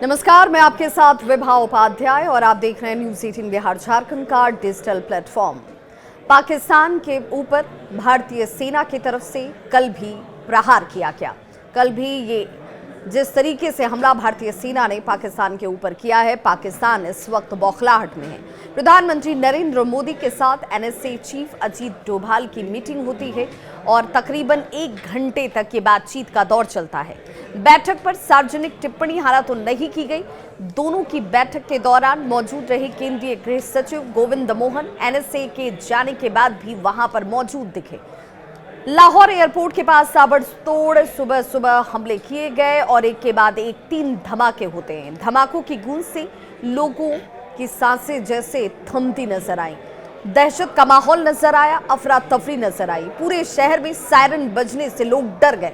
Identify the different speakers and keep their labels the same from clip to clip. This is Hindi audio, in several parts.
Speaker 1: नमस्कार, मैं आपके साथ विभा उपाध्याय और आप देख रहे हैं न्यूज़ 18 बिहार झारखंड का डिजिटल प्लेटफॉर्म। पाकिस्तान के ऊपर भारतीय सेना की तरफ से कल भी प्रहार किया गया। कल भी ये जिस तरीके से हमला भारतीय सेना ने पाकिस्तान के ऊपर किया है, पाकिस्तान इस वक्त बौखलाहट में है। प्रधानमंत्री नरेंद्र मोदी के साथ एनएसए चीफ अजीत डोभाल की मीटिंग होती है और तकरीबन 1 घंटे तक ये बातचीत का दौर चलता है। बैठक पर सार्वजनिक टिप्पणी हालांकि नहीं की गई। दोनों की बैठक के दौरान मौजूद रहे केंद्रीय गृह सचिव गोविंद मोहन एनएसए के जाने के बाद भी वहां पर मौजूद दिखे। लाहौर एयरपोर्ट के पास ताबड़तोड़ सुबह सुबह हमले किए गए और एक के बाद एक 3 धमाके होते हैं। धमाकों की गूंज से लोगों की सांसें जैसे थमती नजर आई। दहशत का माहौल नजर आया, अफरा तफरी नजर आई। पूरे शहर में सायरन बजने से लोग डर गए।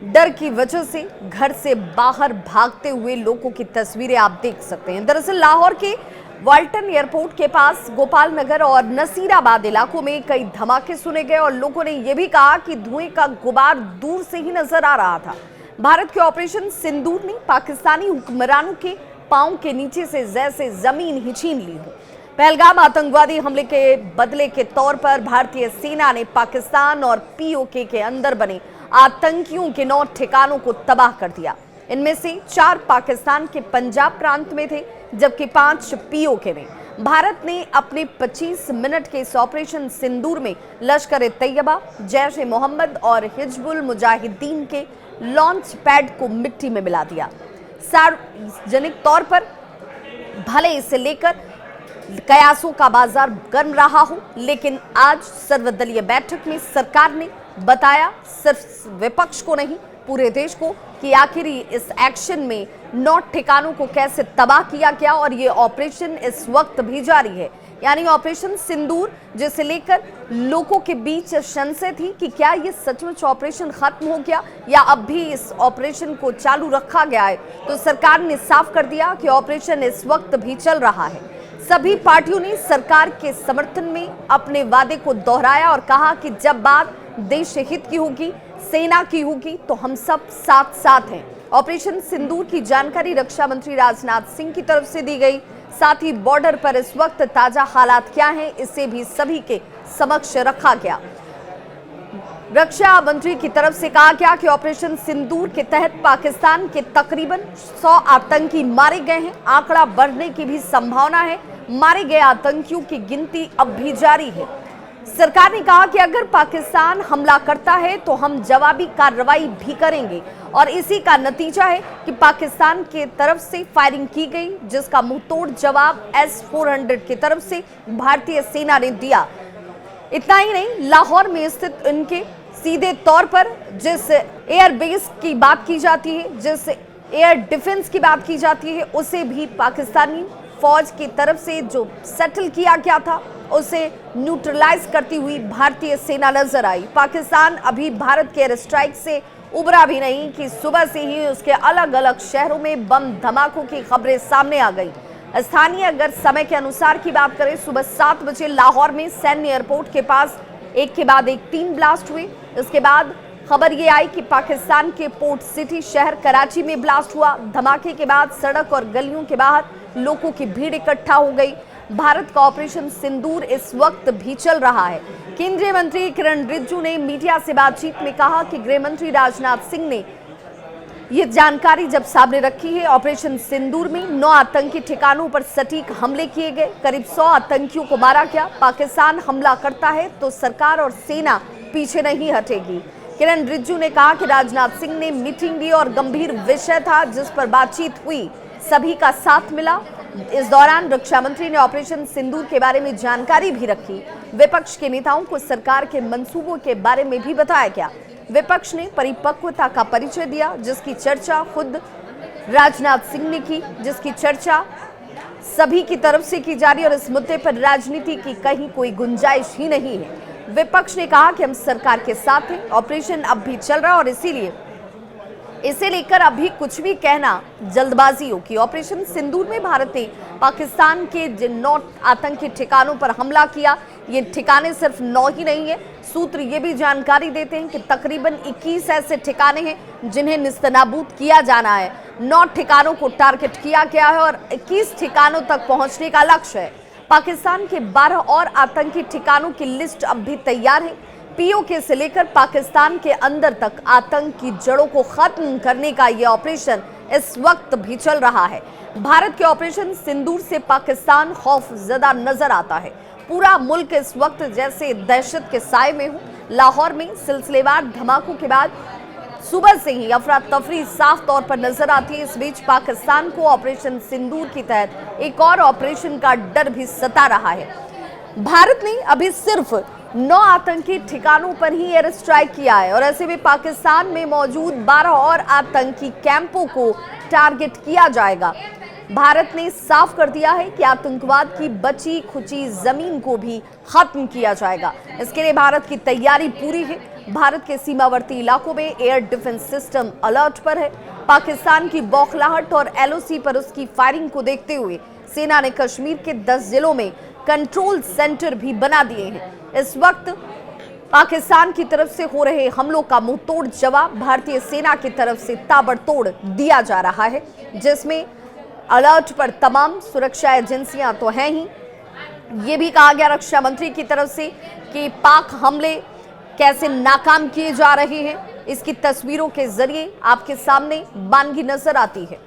Speaker 1: डर की वजह से घर से बाहर भागते हुए लोगों की तस्वीरें आप देख सकते हैं। दरअसल लाहौर के वाल्टन एयरपोर्ट के पास गोपाल नगर और नसीराबाद इलाकों में कई धमाके सुने गए और लोगों ने यह भी कहा कि धुएं का गुबार दूर से ही नजर आ रहा था। भारत के ऑपरेशन सिंदूर ने पाकिस्तानी हुक्मरानों के पांव के नीचे से जैसे जमीन ही छीन ली हो। पहलगाम आतंकवादी हमले के बदले के तौर पर भारतीय सेना ने पाकिस्तान और पीओके के अंदर बने आतंकियों के 9 ठिकानों को तबाह कर दिया। इनमें से 4 पाकिस्तान के पंजाब प्रांत में थे, जबकि 5 पीओके में। भारत ने अपने 25 मिनट के इस ऑपरेशन सिंदूर में लश्कर-ए-तैयबा, जैश-ए-मोहम्मद और हिजबुल मुजाहिदीन के लॉन्च पैड को मिट्टी में मिला दिया। सार्वजनिक तौर पर भले इसे लेकर कयासों का बाजार गर्म रहा हो, लेकिन आज सर्वदलीय बैठक में सरकार ने बताया, सिर्फ विपक्ष को नहीं पूरे देश को, कि आखिर इस एक्शन में 9 ठिकानों को कैसे तबाह किया गया और ये ऑपरेशन इस वक्त भी जारी है। यानी ऑपरेशन सिंदूर, जिसे लेकर लोगों के बीच संशय थी कि क्या ये सचमुच ऑपरेशन खत्म हो गया या अब भी इस ऑपरेशन को चालू रखा गया है, तो सरकार ने साफ कर दिया कि ऑपरेशन इस वक्त भी चल रहा है। सभी पार्टियों ने सरकार के समर्थन में अपने वादे को दोहराया और कहा कि जब बात देश हित की होगी, सेना की होगी, तो हम सब साथ साथ हैं। ऑपरेशन सिंदूर की जानकारी रक्षा मंत्री राजनाथ सिंह की तरफ से दी गई। साथ ही बॉर्डर पर इस वक्त ताजा हालात क्या हैं, इसे भी सभी के समक्ष रखा गया। रक्षा मंत्री की तरफ से कहा गया कि ऑपरेशन सिंदूर के तहत पाकिस्तान के तकरीबन 100 आतंकी मारे गए हैं। आंकड़ा बढ़ने की भी संभावना है। मारे गए आतंकियों की गिनती अब भी जारी है। सरकार ने कहा कि अगर पाकिस्तान हमला करता है तो हम जवाबी कार्रवाई भी करेंगे और इसी का नतीजा है कि पाकिस्तान के तरफ से फायरिंग की गई, जिसका मुंहतोड़ जवाब S-400 की तरफ से भारतीय सेना ने दिया। इतना ही नहीं, लाहौर में स्थित इनके सीधे तौर पर जिस एयरबेस की बात की जाती है, जिस एयर डिफेंस की बात की जाती है, उसे भी पाकिस्तानी फौज की तरफ से जो सेटल किया गया था, उसे न्यूट्रलाइज करती हुई भारतीय सेना नजर आई। पाकिस्तान अभी भारत के एयर स्ट्राइक से उबरा भी नहीं कि सुबह से ही उसके अलग अलग शहरों में बम धमाकों की खबरें सामने आ गई। स्थानीय अगर समय के अनुसार की बात करें, सुबह 7 बजे लाहौर में सैन्य एयरपोर्ट के पास एक के बाद एक 3 ब्लास्ट हुए। इसके बाद खबर ये आई कि पाकिस्तान के पोर्ट सिटी शहर कराची में ब्लास्ट हुआ। धमाके के बाद सड़क और गलियों के बाहर लोगों की भीड़ इकट्ठा हो गई। भारत का ऑपरेशन सिंदूर इस वक्त भी चल रहा है। केंद्रीय मंत्री किरण रिजिजू ने मीडिया से बातचीत में कहा कि गृह मंत्री राजनाथ सिंह ने ये जानकारी जब सामने रखी है। ऑपरेशन सिंदूर में 9 आतंकी ठिकानों पर सटीक हमले किए गए, करीब 100 आतंकियों को मारा गया। पाकिस्तान हमला करता है तो सरकार और सेना पीछे नहीं हटेगी। किरण रिजिजू ने कहा कि राजनाथ सिंह ने मीटिंग ली और गंभीर विषय था जिस पर बातचीत हुई, सभी का साथ मिला। इस दौरान रक्षा मंत्री ने ऑपरेशन सिंदूर के बारे में जानकारी भी रखी। विपक्ष के नेताओं को सरकार के मंसूबों के बारे में भी बताया गया। विपक्ष ने परिपक्वता का परिचय दिया, जिसकी चर्चा खुद राजनाथ सिंह ने की, जिसकी चर्चा सभी की तरफ से की जा रही है और इस मुद्दे पर राजनीति की कहीं कोई गुंजाइश ही नहीं है। विपक्ष ने कहा कि हम सरकार के साथ हैं, ऑपरेशन अब भी चल रहा है और इसीलिए इसे लेकर अभी कुछ भी कहना जल्दबाजी होगी। ऑपरेशन सिंदूर में भारत ने पाकिस्तान के जिन 9 आतंकी ठिकानों पर हमला किया, ये ठिकाने सिर्फ 9 ही नहीं है। सूत्र ये भी जानकारी देते हैं कि तकरीबन 21 ऐसे ठिकाने हैं जिन्हें निस्तनाबूद किया जाना है। 9 ठिकानों को टारगेट किया गया है और 21 ठिकानों तक पहुंचने का लक्ष्य है। पाकिस्तान के 12 और आतंकी ठिकानों की लिस्ट अब भी तैयार है। पीओके से लेकर पाकिस्तान के अंदर तक आतंक की जड़ों को खत्म करने का यह ऑपरेशन इस वक्त भी चल रहा है। भारत के ऑपरेशन सिंदूर से पाकिस्तान खौफजदा नजर आता है। पूरा मुल्क इस वक्त जैसे दहशत के साए में हो। लाहौर में सिलसिलेवार धमाकों के बाद सुबह से ही अफरा तफरी साफ तौर पर नजर आती है। इस बीच पाकिस्तान को ऑपरेशन सिंदूर के तहत एक और ऑपरेशन का डर भी सता रहा है। भारत ने अभी सिर्फ 9 आतंकी ठिकानों पर ही एयर स्ट्राइक किया है और ऐसे में पाकिस्तान में मौजूद 12 और आतंकी कैंपों को टारगेट किया जाएगा। भारत ने साफ कर दिया है कि आतंकवाद की बची खुची जमीन को भी खत्म किया जाएगा। इसके लिए भारत की तैयारी पूरी है। भारत के सीमावर्ती इलाकों में एयर डिफेंस सिस्टम अलर्ट पर है। पाकिस्तान की बौखलाहट और एलओसी पर उसकी फायरिंग को देखते हुए सेना ने कश्मीर के 10 जिलों में कंट्रोल सेंटर भी बना दिए हैं। इस वक्त पाकिस्तान की तरफ से हो रहे हमलों का मुंहतोड़ जवाब भारतीय सेना की तरफ से ताबड़तोड़ दिया जा रहा है, जिसमें अलर्ट पर तमाम सुरक्षा एजेंसियां तो हैं ही। ये भी कहा गया रक्षा मंत्री की तरफ से कि पाक हमले कैसे नाकाम किए जा रहे हैं, इसकी तस्वीरों के जरिए आपके सामने बानगी नजर आती है।